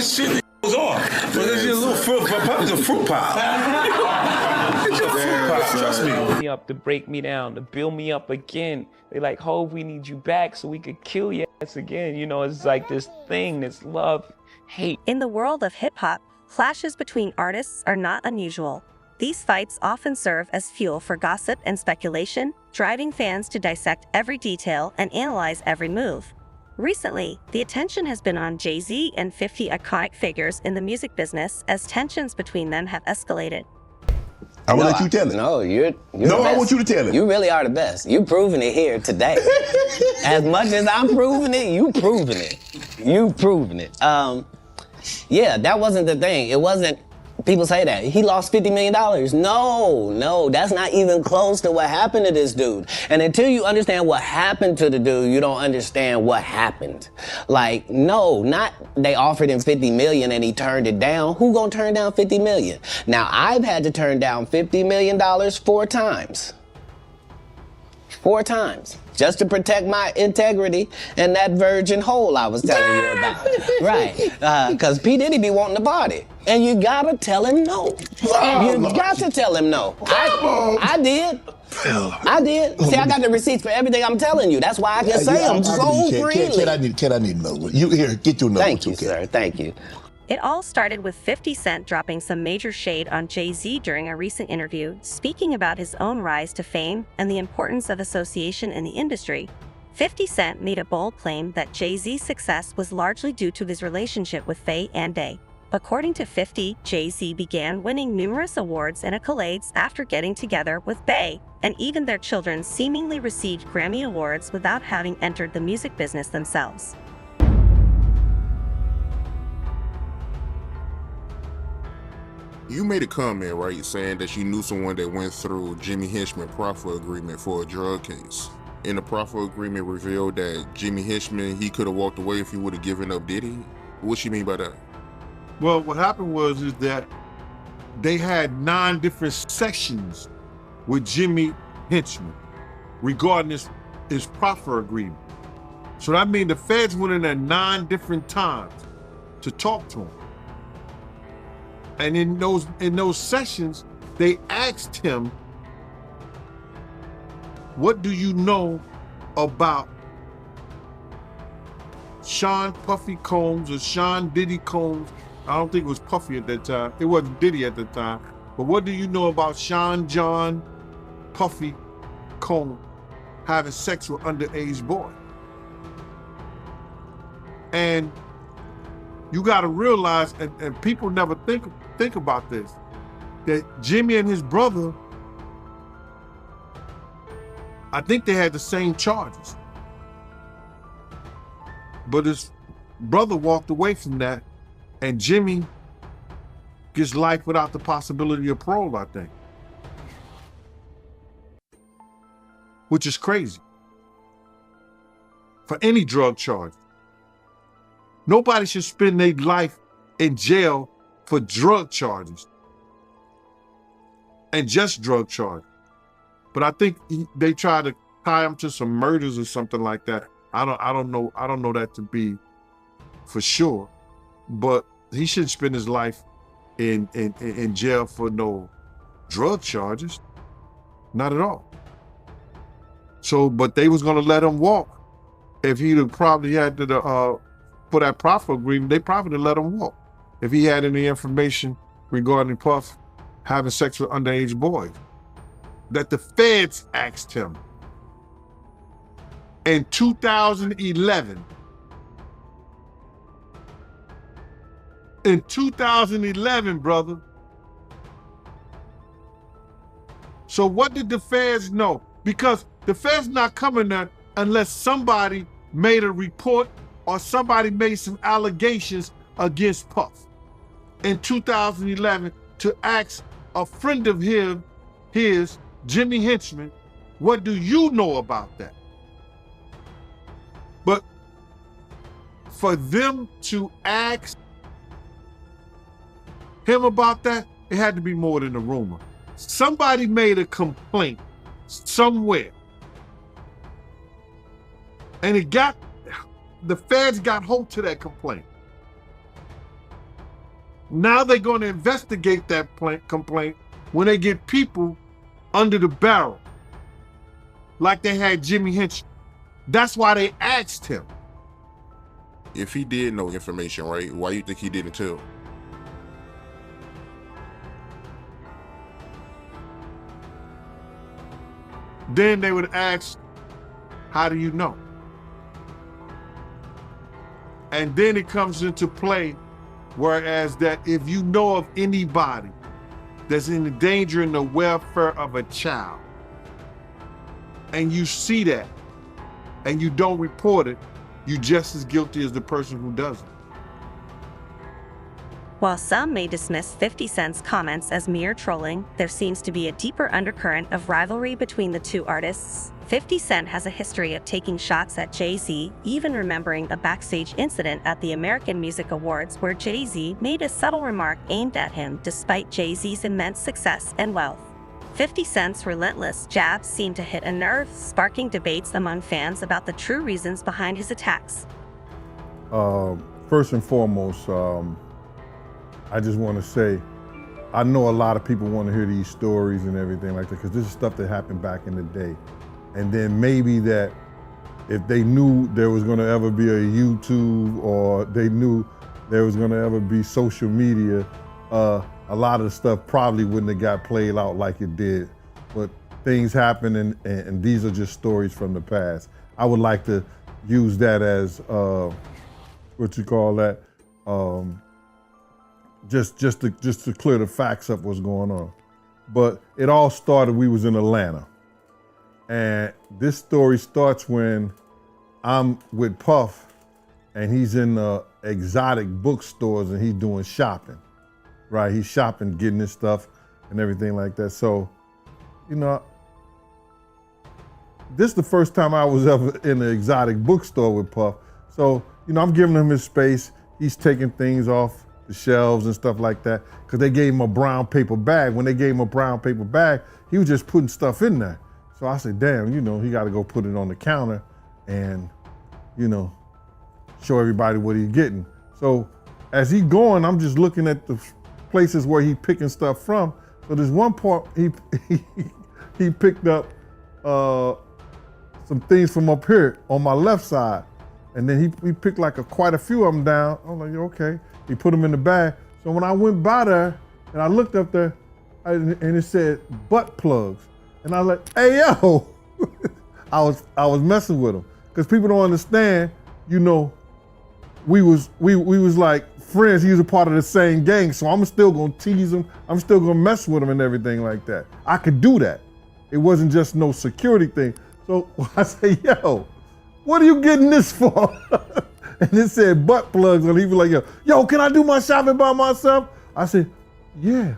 this shit that goes on. But it's just a little fruit pop. It's a fruit pop. It's a fruit pop, trust me. Me up to break me down, to build me up again. They like, Hov, we need you back so we could kill your ass again. You know, it's like this thing, this love, hate. In the world of hip-hop, clashes between artists are not unusual. These fights often serve as fuel for gossip and speculation, driving fans to dissect every detail and analyze every move. Recently, the attention has been on Jay-Z and 50 iconic figures in the music business as tensions between them have escalated. I will let you tell it. No, you're no, the best. I want you to tell it. You really are the best. You proving it here today. As much as I'm proving it, you proving it. You proving it. Yeah, that wasn't the thing. It wasn't, people say that. He lost $50 million. No, that's not even close to what happened to this dude. And until you understand what happened to the dude, you don't understand what happened. Like, no, not they offered him $50 million and he turned it down. Who gonna turn down $50 million? Now, I've had to turn down $50 million 4 times. 4 times. Just to protect my integrity and that virgin hole I was telling you about. Right. Because P. Diddy be wanting to party. And you gotta tell him no. You got to tell him no. I did. I did. See, I got the receipts for everything I'm telling you. That's why I can say them so freely. Kid, I need another one. You here, get your number. Thank you, sir. Thank you. It all started with 50 Cent dropping some major shade on Jay-Z during a recent interview, speaking about his own rise to fame and the importance of association in the industry. 50 Cent made a bold claim that Jay-Z's success was largely due to his relationship with Faye and Day. According to 50, Jay-Z began winning numerous awards and accolades after getting together with Bey, and even their children seemingly received Grammy Awards without having entered the music business themselves. You made a comment, right, saying that you knew someone that went through Jimmy Henchman proffer agreement for a drug case. And the proffer agreement revealed that Jimmy Henchman, he could have walked away if he would have given up Diddy. What you mean by that? Well, what happened is that they had 9 different sections with Jimmy Henchman regarding his proffer agreement. So that means the feds went in there 9 different times to talk to him. And in those sessions, they asked him, what do you know about Sean Puffy Combs or Sean Diddy Combs? I don't think it was Puffy at that time. It wasn't Diddy at the time. But what do you know about Sean John Puffy Combs having sex with underage boys? And you got to realize, and people never think about this, that Jimmy and his brother, I think they had the same charges. But his brother walked away from that, and Jimmy gets life without the possibility of parole, I think. Which is crazy. For any drug charge. Nobody should spend their life in jail for drug charges. And just drug charges. But I think they try to tie him to some murders or something like that. I don't know that to be for sure. But he shouldn't spend his life in jail for no drug charges. Not at all. So, but they was gonna let him walk. If he'd have probably had to for that proffer agreement, they probably let him walk. If he had any information regarding Puff having sex with underage boys, that the feds asked him in 2011. In 2011, brother. So what did the feds know? Because the feds not coming there unless somebody made a report or somebody made some allegations against Puff in 2011 to ask a friend of his, Jimmy Henchman, what do you know about that? But for them to ask him about that, it had to be more than a rumor. Somebody made a complaint somewhere. And the feds got hold to that complaint. Now they're going to investigate that complaint when they get people under the barrel, like they had Jimmy Henchman. That's why they asked him. If he did know information, right, why you think he didn't tell? Then they would ask, how do you know? And then it comes into play, whereas that if you know of anybody that's in danger in the welfare of a child, and you see that, and you don't report it, you're just as guilty as the person who doesn't. While some may dismiss 50 Cent's comments as mere trolling, there seems to be a deeper undercurrent of rivalry between the two artists. 50 Cent has a history of taking shots at Jay-Z, even remembering a backstage incident at the American Music Awards where Jay-Z made a subtle remark aimed at him despite Jay-Z's immense success and wealth. 50 Cent's relentless jabs seem to hit a nerve, sparking debates among fans about the true reasons behind his attacks. First and foremost, I just want to say, I know a lot of people want to hear these stories and everything like that, because this is stuff that happened back in the day. And then maybe that if they knew there was going to ever be a YouTube, or they knew there was going to ever be social media, a lot of the stuff probably wouldn't have got played out like it did. But things happen, and these are just stories from the past. I would like to use that as, what you call that, just to clear the facts up what's going on. But it all started, we was in Atlanta. And this story starts when I'm with Puff, and he's in the exotic bookstores and he's doing shopping, right? He's shopping, getting his stuff and everything like that. So, you know, this is the first time I was ever in an exotic bookstore with Puff. So, you know, I'm giving him his space. He's taking things off the shelves and stuff like that, because they gave him a brown paper bag. When they gave him a brown paper bag, he was just putting stuff in there. So I said, damn, you know, he got to go put it on the counter and, you know, show everybody what he's getting. So as he going, I'm just looking at the places where he picking stuff from. So there's one part he picked up some things from up here on my left side, and then he picked like quite a few of them down. I'm like, okay. He put them in the bag. So when I went by there and I looked up there, and it said butt plugs. And I was like, hey, yo, I was messing with him. Because people don't understand, you know, we was like friends. He was a part of the same gang. So I'm still gonna tease him. I'm still gonna mess with him and everything like that. I could do that. It wasn't just no security thing. So I say, yo, what are you getting this for? And it said butt plugs, and he was like, yo, can I do my shopping by myself? I said, yeah,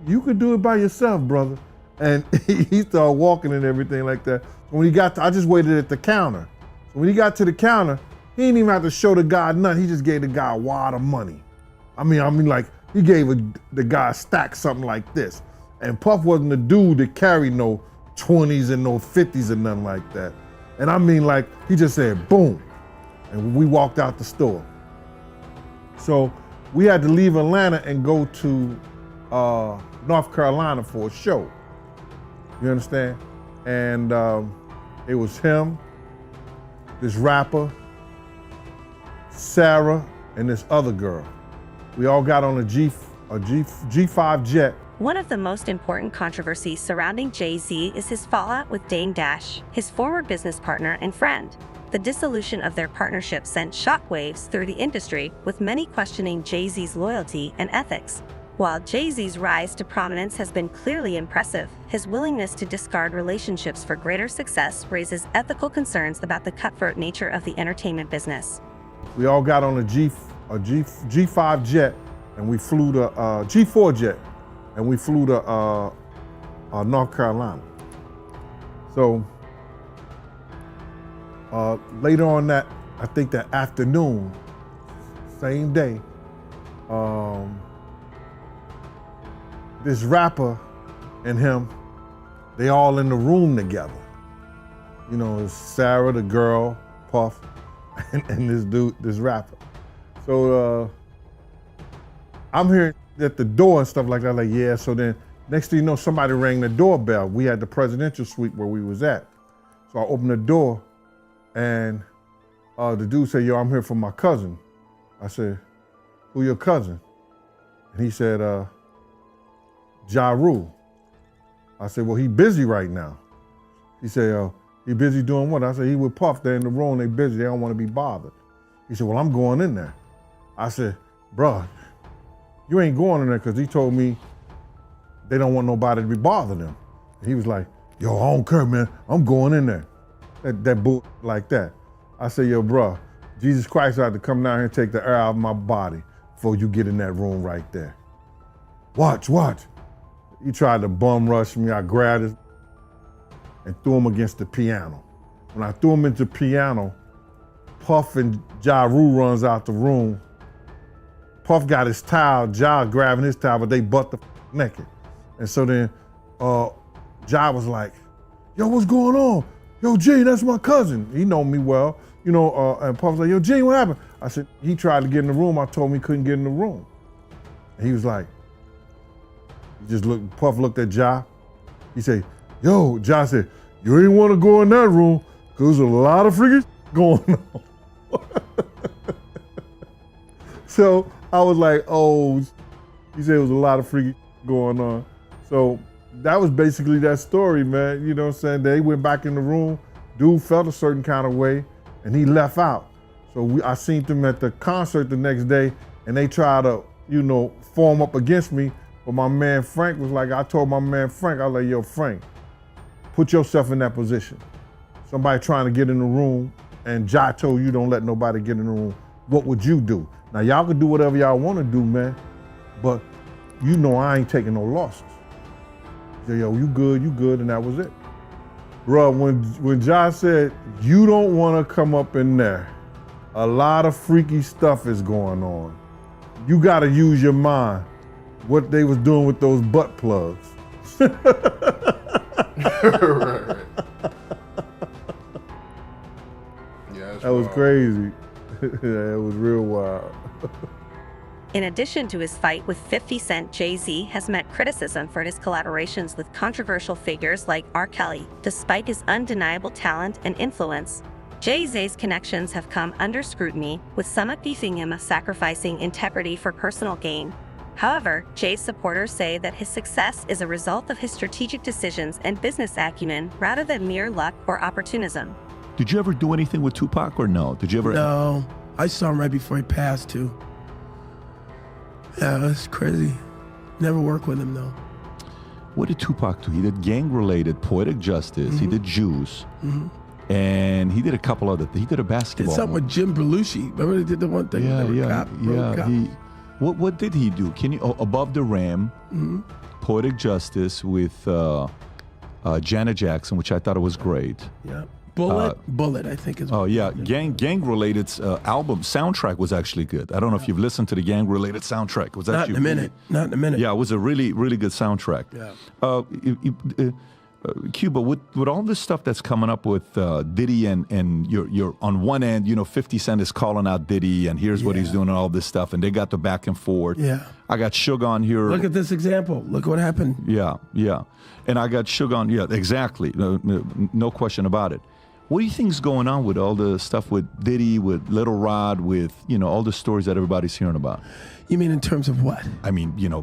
you could do it by yourself, brother. And he started walking and everything like that. When he got to, I just waited at the counter. So when he got to the counter, he didn't even have to show the guy nothing. He just gave the guy a wad of money. I mean, like, he gave the guy a stack, something like this. And Puff wasn't the dude that carried no 20s and no 50s and nothing like that. And I mean, like, he just said, boom. And we walked out the store. So we had to leave Atlanta and go to North Carolina for a show. You understand? And it was him, this rapper, Sarah, and this other girl. We all got on a G5 jet. One of the most important controversies surrounding Jay-Z is his fallout with Dame Dash, his former business partner and friend. The dissolution of their partnership sent shockwaves through the industry, with many questioning Jay-Z's loyalty and ethics. While Jay-Z's rise to prominence has been clearly impressive, his willingness to discard relationships for greater success raises ethical concerns about the cutthroat nature of the entertainment business. We all got on a G5 jet, and we flew to G4 jet, and we flew to North Carolina. So later on that, I think that afternoon, same day, this rapper and him, they all in the room together. You know, it's Sarah, the girl, Puff, and this dude, this rapper. So I'm hearing at the door and stuff like that. Like, yeah. So then next thing you know, somebody rang the doorbell. We had the presidential suite where we was at. So I opened the door and the dude said, yo, I'm here for my cousin. I said, who your cousin? And he said, Ja Rule. I said, well, he busy right now. He said, he busy doing what? I said, he with Puff, they're in the room, they busy, they don't want to be bothered. He said, well, I'm going in there. I said, bruh, you ain't going in there because he told me they don't want nobody to be bothering them. And he was like, yo, I don't care, man, I'm going in there. That bull like that. I said, yo, bruh, Jesus Christ had to come down here and take the air out of my body before you get in that room right there. Watch. He tried to bum rush me. I grabbed his and threw him against the piano. When I threw him into the piano, Puff and Ja Rule runs out the room. Puff got his towel, Ja grabbing his towel, but they butt the naked. And so then Ja was like, yo, what's going on? Yo, Gene, that's my cousin. He know me well, you know, and Puff was like, yo, Gene, what happened? I said, he tried to get in the room. I told him he couldn't get in the room. And he was like, Puff looked at Ja. He said, yo, Ja said, you ain't want to go in that room because there's a lot of freaking going on. So I was like, oh, he said it was a lot of freaking going on. So that was basically that story, man. You know what I'm saying? They went back in the room. Dude felt a certain kind of way and he left out. So I seen them at the concert the next day and they tried to, you know, form up against me. But my man Frank was like, I told my man Frank, I was like, yo, Frank, put yourself in that position. Somebody trying to get in the room and Ja told you don't let nobody get in the room. What would you do? Now y'all can do whatever y'all want to do, man, but you know I ain't taking no losses. He said, yo, you good, and that was it. Bro, when Ja said, you don't want to come up in there, a lot of freaky stuff is going on. You got to use your mind. What they was doing with those butt plugs. Right. Yeah, that was crazy. That was real wild. In addition to his fight with 50 Cent, Jay-Z has met criticism for his collaborations with controversial figures like R. Kelly. Despite his undeniable talent and influence, Jay-Z's connections have come under scrutiny, with some accusing him of sacrificing integrity for personal gain. However, Jay's supporters say that his success is a result of his strategic decisions and business acumen rather than mere luck or opportunism. Did you ever do anything with Tupac or no? Did you ever? No, I saw him right before he passed too. Yeah, that's crazy. Never worked with him though. What did Tupac do? He did gang-related Poetic Justice. He did Juice. And he did a couple other things. He did a basketball. Did something with Jim Belushi. Remember he did the one thing? Yeah. What did he do? Can you Above the Rim, Poetic Justice with Janet Jackson, which I thought it was great. Yeah. Bullet, I think is. Oh yeah, gang-related album soundtrack was actually good. I don't know if you've listened to the gang-related soundtrack. Was Not in a minute. Yeah, it was a really, really good soundtrack. Yeah. Cuba, with all this stuff that's coming up with Diddy and you're on one end, you know, 50 Cent is calling out Diddy and here's what he's doing and all this stuff, and they got the back and forth. Yeah. I got Suge on here. Look at this example. Look what happened. Yeah. And I got Suge on, exactly. No question about it. What do you think's going on with all the stuff with Diddy, with Little Rod, with, you know, all the stories that everybody's hearing about? You mean in terms of what? I mean, you know,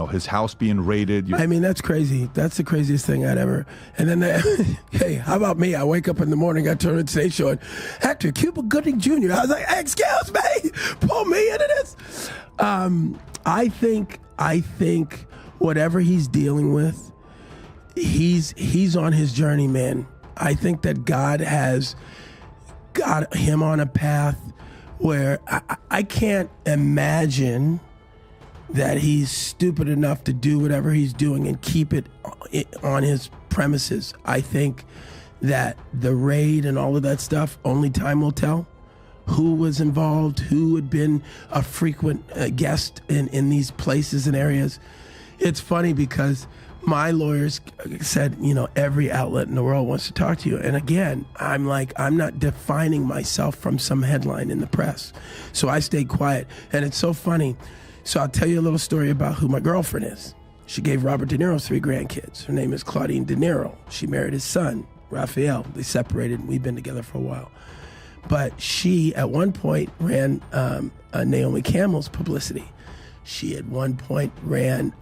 his house being raided. I mean, that's crazy. That's the craziest thing I'd ever. And then, hey, how about me? I wake up in the morning, I turn on the stage show, and Hector Cuba Gooding Jr. I was like, excuse me, pull me into this. I think whatever he's dealing with, he's on his journey, man. I think that God has got him on a path where I can't imagine that he's stupid enough to do whatever he's doing and keep it on his premises. I think that the raid and all of that stuff, only time will tell who was involved, who had been a frequent guest in these places and areas. It's funny because my lawyers said, you know, every outlet in the world wants to talk to you. And again, I'm like, I'm not defining myself from some headline in the press. So I stayed quiet. And it's so funny. So I'll tell you a little story about who my girlfriend is. She gave Robert De Niro 3 grandkids. Her name is Claudine De Niro. She married his son, Raphael. They separated, and we've been together for a while. But she, at one point, ran Naomi Campbell's publicity. She, at one point, ran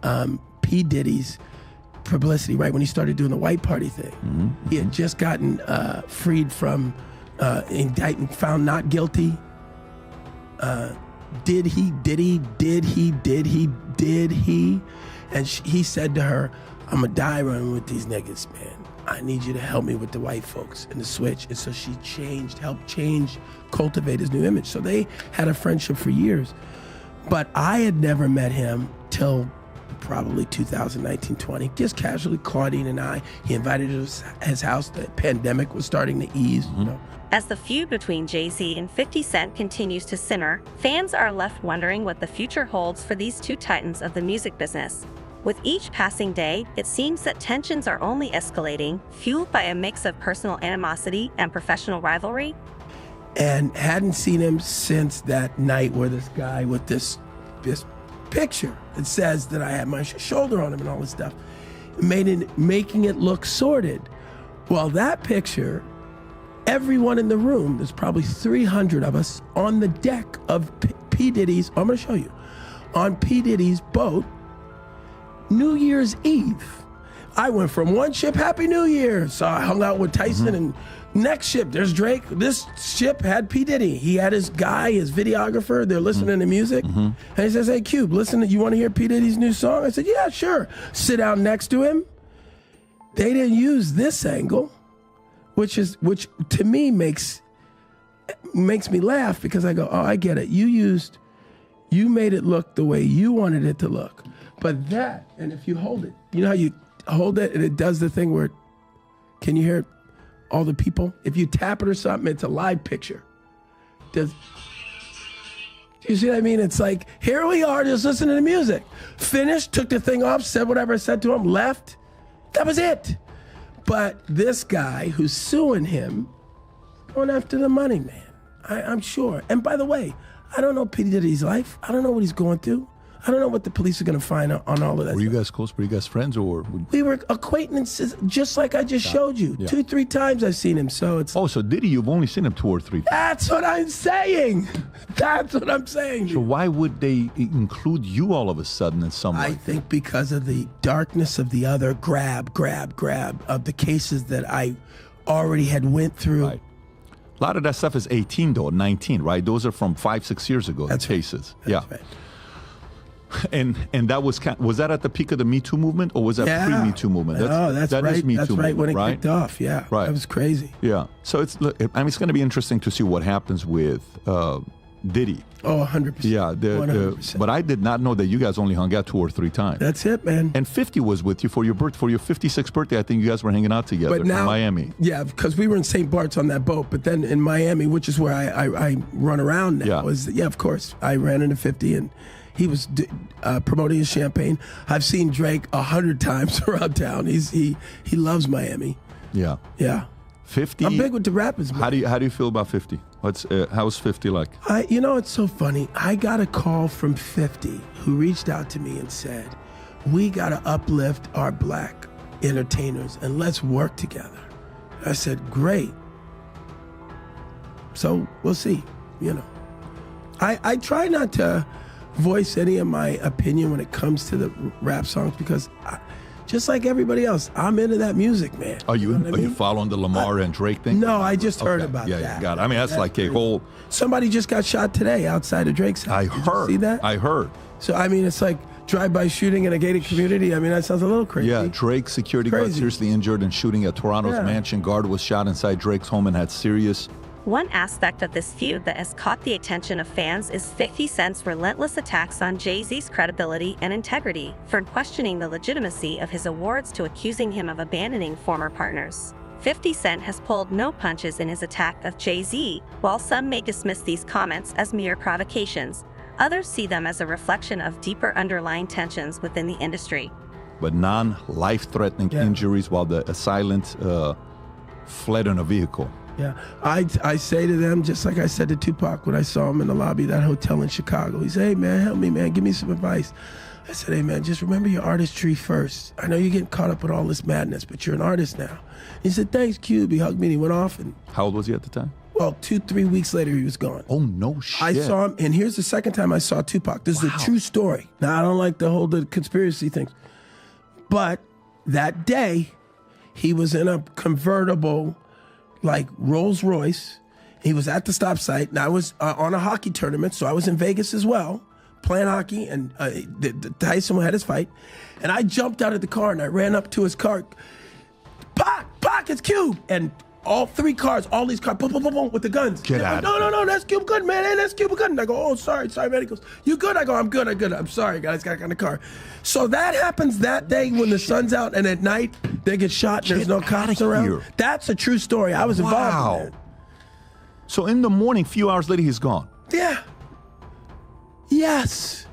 P. Diddy's publicity, right when he started doing the white party thing. Mm-hmm. He had just gotten freed from indictment, found not guilty. Did he? And he said to her, I'm going to die running with these niggas, man. I need you to help me with the white folks and the switch. And so she helped cultivate his new image. So they had a friendship for years. But I had never met him till probably 2019-20, just casually, Claudine and I. He invited us to his house. The pandemic was starting to ease. Mm-hmm. You know. As the feud between Jay-Z and 50 Cent continues to simmer, fans are left wondering what the future holds for these two titans of the music business. With each passing day, it seems that tensions are only escalating, fueled by a mix of personal animosity and professional rivalry. And hadn't seen him since that night where this guy with this picture, it says that I had my shoulder on him and all this stuff, making it look sordid. Well, that picture, everyone in the room, there's probably 300 of us on the deck of P. Diddy's, I'm gonna show you, on P. Diddy's boat, New Year's Eve. I went from one ship, Happy New Year. So I hung out with Tyson, and next ship, there's Drake. This ship had P. Diddy. He had his guy, his videographer. They're listening to music. And he says, hey, Cube, listen, you want to hear P. Diddy's new song? I said, yeah, sure. Sit down next to him. They didn't use this angle, which to me makes me laugh, because I go, oh, I get it. You made it look the way you wanted it to look. But that, and if you hold it, you know how you hold it and it does the thing where, can you hear all the people? If you tap it or something, it's a live picture. Do you see what I mean? It's like, here we are, just listening to music. Finished, took the thing off, said whatever I said to him, left. That was it. But this guy who's suing him, going after the money, man. I'm sure. And by the way, I don't know P. Diddy's life. I don't know what he's going through. I don't know what the police are going to find on all of that. Were you guys close? Were you guys friends, or? We were acquaintances, just like I just showed you. Yeah. 2-3 times I've seen him, so it's... Oh, so Diddy, you've only seen him 2 or 3 times. That's what I'm saying. That's what I'm saying. So why would they include you all of a sudden in some way? I think because of the darkness of the other grab of the cases that I already had went through. Right. A lot of that stuff is 18, though, 19, right? Those are from 5-6 years ago. That's cases. Right. That's right. And that was that at the peak of the Me Too movement, or was that pre-Me Too movement? That's that right. Is Me that's Too right movement, when it kicked off. Yeah, right. That was crazy. Yeah. So it's going to be interesting to see what happens with Diddy. Oh, 100%. Yeah. 100%. But I did not know that you guys only hung out 2 or 3 times. That's it, man. And 50 was with you for your 56th birthday. I think you guys were hanging out together in Miami. Yeah, because we were in St. Bart's on that boat, but then in Miami, which is where I run around now. Yeah. Of course. I ran into 50 and he was promoting his champagne. I've seen Drake 100 times around town. He loves Miami. Yeah. Yeah. 50. I'm big with the rappers, man. How do you feel about 50? How's 50 like? It's so funny. I got a call from 50 who reached out to me and said, we got to uplift our black entertainers and let's work together. I said, great. So we'll see, I try not to voice any of my opinion when it comes to the rap songs, because just like everybody else, I'm into that music, man. Are you following the Lamar and Drake thing? No, I just heard about that. Yeah, got it. I mean, that's like a whole... Somebody just got shot today outside of Drake's house. Did you see that? I heard. So, I mean, it's like drive-by shooting in a gated community. I mean, that sounds a little crazy. Yeah, Drake's security guard seriously injured in shooting at Toronto's mansion. Guard was shot inside Drake's home and had serious... One aspect of this feud that has caught the attention of fans is 50 Cent's relentless attacks on Jay-Z's credibility and integrity for questioning the legitimacy of his awards to accusing him of abandoning former partners. 50 Cent has pulled no punches in his attack of Jay-Z. While some may dismiss these comments as mere provocations, others see them as a reflection of deeper underlying tensions within the industry. But non-life-threatening injuries while the assailant fled in a vehicle. Yeah, I say to them, just like I said to Tupac when I saw him in the lobby of that hotel in Chicago. He said, hey man, help me man, give me some advice. I said, hey man, just remember your artistry first. I know you're getting caught up with all this madness, but you're an artist now. He said, thanks Cube. He hugged me and he went off. And how old was he at the time? Well, 2-3 weeks later he was gone. Oh no shit. I saw him, and here's the second time I saw Tupac. This is a true story. Now I don't like the conspiracy things, but that day he was in a convertible, like Rolls Royce. He was at the stop site, and I was on a hockey tournament, so I was in Vegas as well, playing hockey, and Tyson had his fight. And I jumped out of the car, and I ran up to his car. Pac, it's Cube! And all 3 cars, all these cars, boom, boom, boom, boom, with the guns. Get out. No, that's Cube good, man. Hey, that's Cube good. And I go, oh, sorry, man. He goes, you good? I go, I'm good. I'm sorry, guys. Got in the car. So that happens that day when the sun's out, and at night they get shot and there's no cops around. Here. That's a true story. I was involved in that. So in the morning, few hours later, he's gone. Yeah. Yes.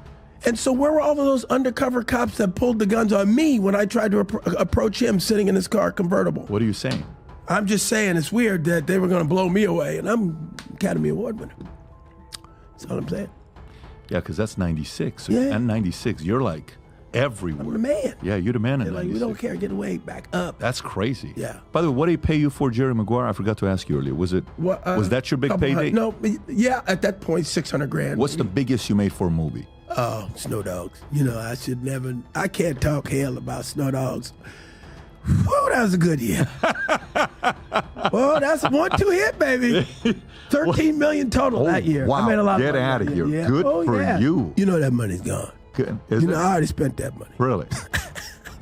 And so where were all of those undercover cops that pulled the guns on me when I tried to approach him sitting in his car convertible? What are you saying? I'm just saying it's weird that they were going to blow me away, and I'm Academy Award winner. That's all I'm saying. Yeah, because that's 96. So Yeah. and 96, you're like everywhere. I'm the man. Yeah, you're the man in They're like, 96. we don't care, get away, back up. That's crazy. Yeah. By the way, what did he pay you for Jerry Maguire? I forgot to ask you earlier. Was that your big payday? No, yeah, at that point, 600 grand. What's the biggest you made for a movie? Oh, Snow Dogs. You know, I can't talk hell about Snow Dogs. Whoa, that was a good year. Well, that's 1-2 hit, baby. 13 million total that year. Wow, I made a lot get of money out of that here. year. Yeah. Good Oh, for yeah. you. You know that money's gone. Good. I already spent that money. Really?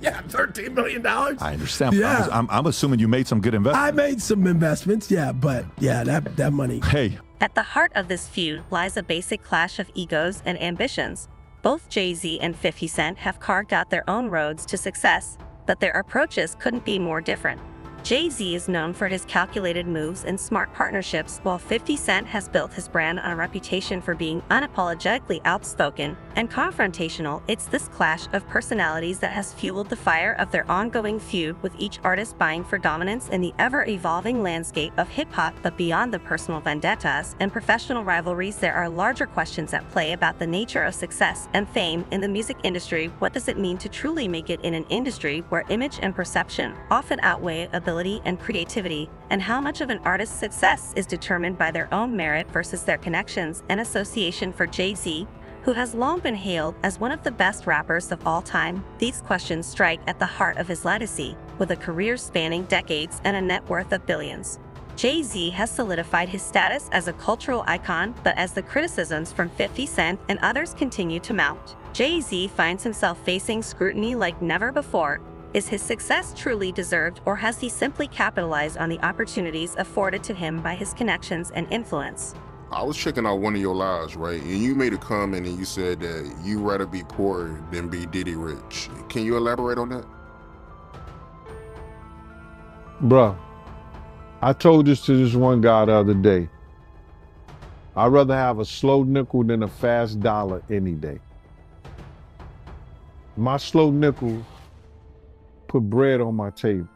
Yeah, $13 million. I understand. Yeah. I'm assuming you made some good investments. I made some investments, yeah, but yeah, that money. Hey. At the heart of this feud lies a basic clash of egos and ambitions. Both Jay-Z and 50 Cent have carved out their own roads to success, but their approaches couldn't be more different. Jay-Z is known for his calculated moves and smart partnerships, while 50 Cent has built his brand on a reputation for being unapologetically outspoken and confrontational. It's this clash of personalities that has fueled the fire of their ongoing feud, with each artist vying for dominance in the ever-evolving landscape of hip-hop. But beyond the personal vendettas and professional rivalries, there are larger questions at play about the nature of success and fame in the music industry. What does it mean to truly make it in an industry where image and perception often outweigh ability and creativity, and how much of an artist's success is determined by their own merit versus their connections and association? For Jay-Z, who has long been hailed as one of the best rappers of all time, these questions strike at the heart of his legacy. With a career spanning decades and a net worth of billions, Jay-Z has solidified his status as a cultural icon, but as the criticisms from 50 Cent and others continue to mount, Jay-Z finds himself facing scrutiny like never before. Is his success truly deserved, or has he simply capitalized on the opportunities afforded to him by his connections and influence? I was checking out one of your lives, right? And you made a comment and you said that you'd rather be poor than be Diddy rich. Can you elaborate on that? Bruh, I told this to this one guy the other day. I'd rather have a slow nickel than a fast dollar any day. My slow nickel put bread on my table.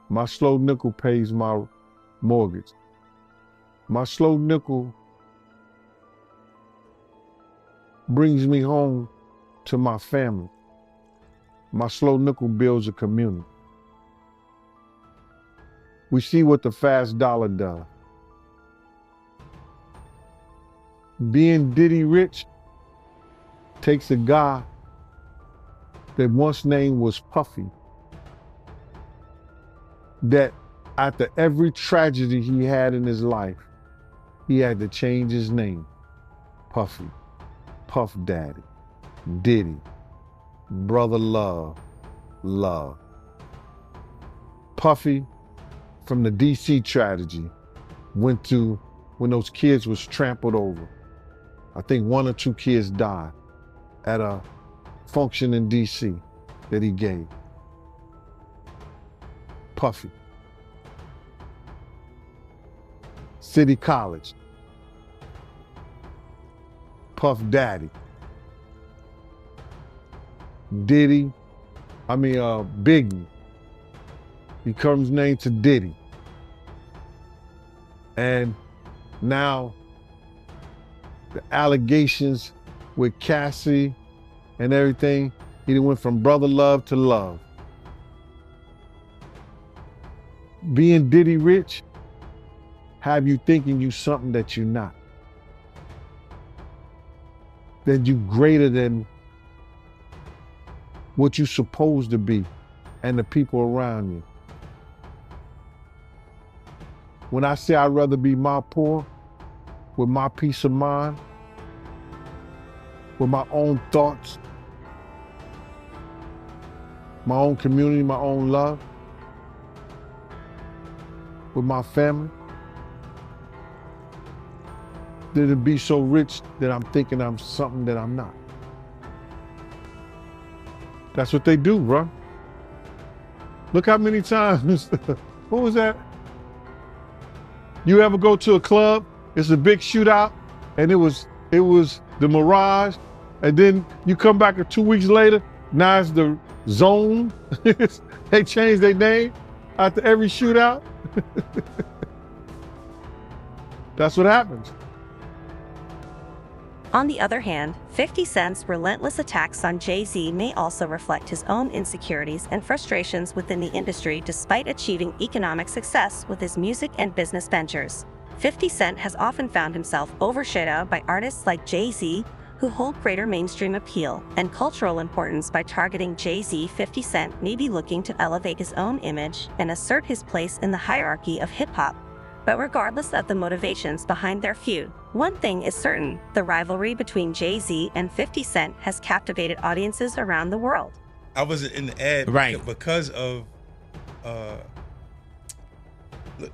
My slow nickel pays my mortgage. My slow nickel brings me home to my family. My slow nickel builds a community. We see what the fast dollar does. Being Diddy rich takes a guy that once name was Puffy, that after every tragedy he had in his life, he had to change his name. Puffy, Puff Daddy, Diddy, Brother Love, Love. Puffy, from the DC tragedy, went to when those kids was trampled over. I think 1 or 2 kids died at a function in DC that he gave. Puffy. City College. Puff Daddy. Diddy, Biggie. He comes named to Diddy. And now the allegations with Cassie and everything, he went from brother love to love. Being Diddy rich have you thinking you something that you're not. That you greater than what you're supposed to be and the people around you. When I say I'd rather be my poor, with my peace of mind, with my own thoughts, my own community, my own love, with my family, than to be so rich that I'm thinking I'm something that I'm not. That's what they do, bro. Look how many times, what was that? You ever go to a club, it's a big shootout, and it was the Mirage, and then you come back 2 weeks later, now it's the Zone. They changed their name after every shootout. That's what happens. On the other hand, 50 Cent's relentless attacks on Jay-Z may also reflect his own insecurities and frustrations within the industry despite achieving economic success with his music and business ventures. 50 Cent has often found himself overshadowed by artists like Jay-Z, who hold greater mainstream appeal and cultural importance by targeting Jay-Z. 50 Cent may be looking to elevate his own image and assert his place in the hierarchy of hip-hop. But regardless of the motivations behind their feud, one thing is certain: the rivalry between Jay-Z and 50 Cent has captivated audiences around the world. I wasn't in the ad because of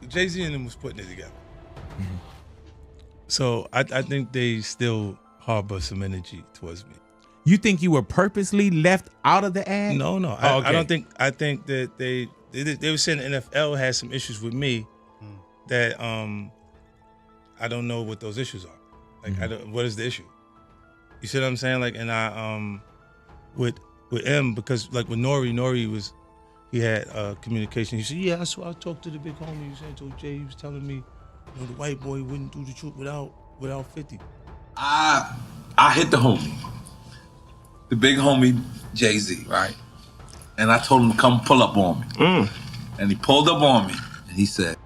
Jay-Z and them was putting it together. Mm-hmm. So I think they still harbor some energy towards me. You think you were purposely left out of the ad? No. Okay. I don't think. I think that they were saying the NFL had some issues with me that I don't know what those issues are. Like, what is the issue? You see what I'm saying? Like, and I with M, because like with Nori he had communication. He said, yeah, so I talked to the big homie. He said, told Jay, he was telling me, the white boy wouldn't do the truth without 50. I hit the homie, the big homie Jay-Z, right? And I told him to come pull up on me. And he pulled up on me and he said,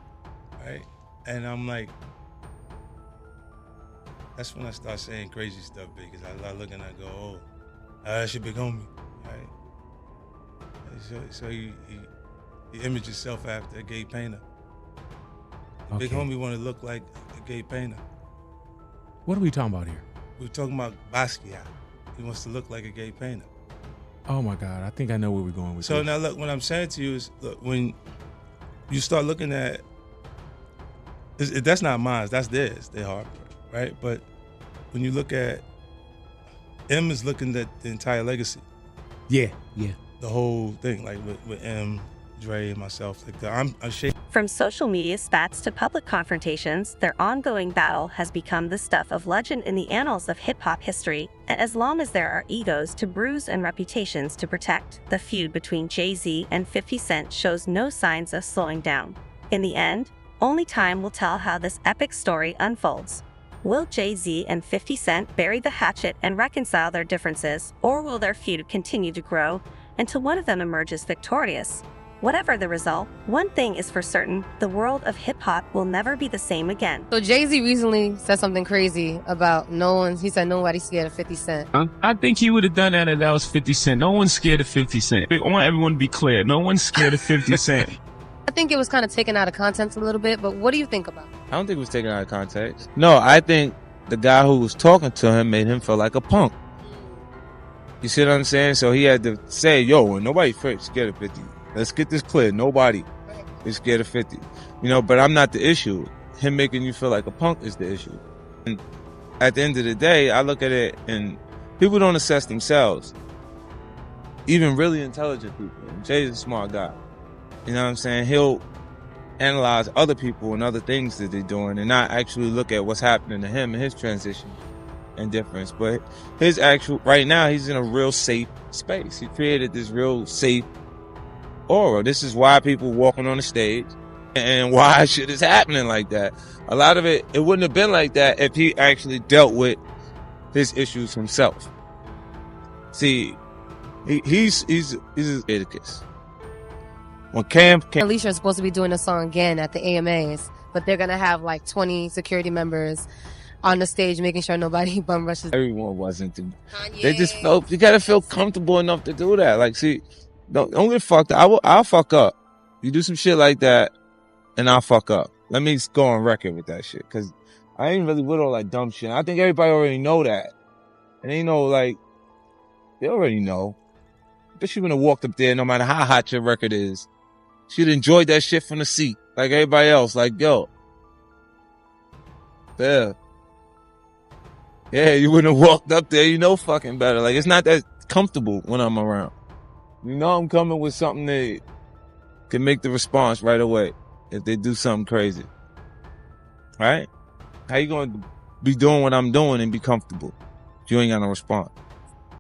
right? And I'm like, that's when I start saying crazy stuff, because I look and I go, oh, that's your big homie, right? So he imaged himself after a gay painter. The big homie want to look like a gay painter. What are we talking about here? We're talking about Basquiat. He wants to look like a gay painter. Oh my God, I think I know where we're going with so this. Now look, what I'm saying to you is, look, when you start looking at, that's not mine, that's theirs, they're hard, right? But when you look at, M is looking at the entire legacy. Yeah. The whole thing, like with M, Dre, and myself, like I'm shaking. From social media spats to public confrontations, their ongoing battle has become the stuff of legend in the annals of hip-hop history. And as long as there are egos to bruise and reputations to protect, the feud between Jay-Z and 50 Cent shows no signs of slowing down. In the end, only time will tell how this epic story unfolds. Will Jay-Z and 50 Cent bury the hatchet and reconcile their differences, or will their feud continue to grow until one of them emerges victorious? Whatever the result, one thing is for certain: the world of hip-hop will never be the same again. So Jay-Z recently said something crazy about he said nobody's scared of 50 Cent. I think he would have done that if that was 50 Cent. No one's scared of 50 Cent. I want everyone to be clear. No one's scared of 50 Cent. I think it was kind of taken out of context a little bit, but what do you think about it? I don't think it was taken out of context. No, I think the guy who was talking to him made him feel like a punk. You see what I'm saying? So he had to say, yo, nobody's scared of 50. Let's get this clear. Nobody is scared of 50. But I'm not the issue. Him making you feel like a punk is the issue. And at the end of the day, I look at it and people don't assess themselves. Even really intelligent people. Jay's a smart guy. You know what I'm saying? He'll analyze other people and other things that they're doing and not actually look at what's happening to him and his transition and difference. But right now, he's in a real safe space. He created this real safe aura. This is why people walking on the stage and why shit is happening like that. A lot of it wouldn't have been like that if he actually dealt with his issues himself. See, he's Leviticus. When Cam Alicia is supposed to be doing a song again at the AMAs, but they're gonna have like 20 security members on the stage making sure nobody bum rushes. Everyone wasn't. They just felt, you gotta feel comfortable enough to do that. Like, see, don't get fucked up. I'll fuck up. You do some shit like that, and I'll fuck up. Let me go on record with that shit, cause I ain't really with all that dumb shit. I think everybody already know that, and they know, like, they already know. But she wouldn't have walked up there, no matter how hot your record is. She'd enjoyed that shit from the seat, like everybody else. Like, yo, yeah. Yeah, you wouldn't have walked up there. You know fucking better. Like, it's not that comfortable when I'm around. You know I'm coming with something that can make the response right away if they do something crazy. Right? How you going to be doing what I'm doing and be comfortable if you ain't got no response?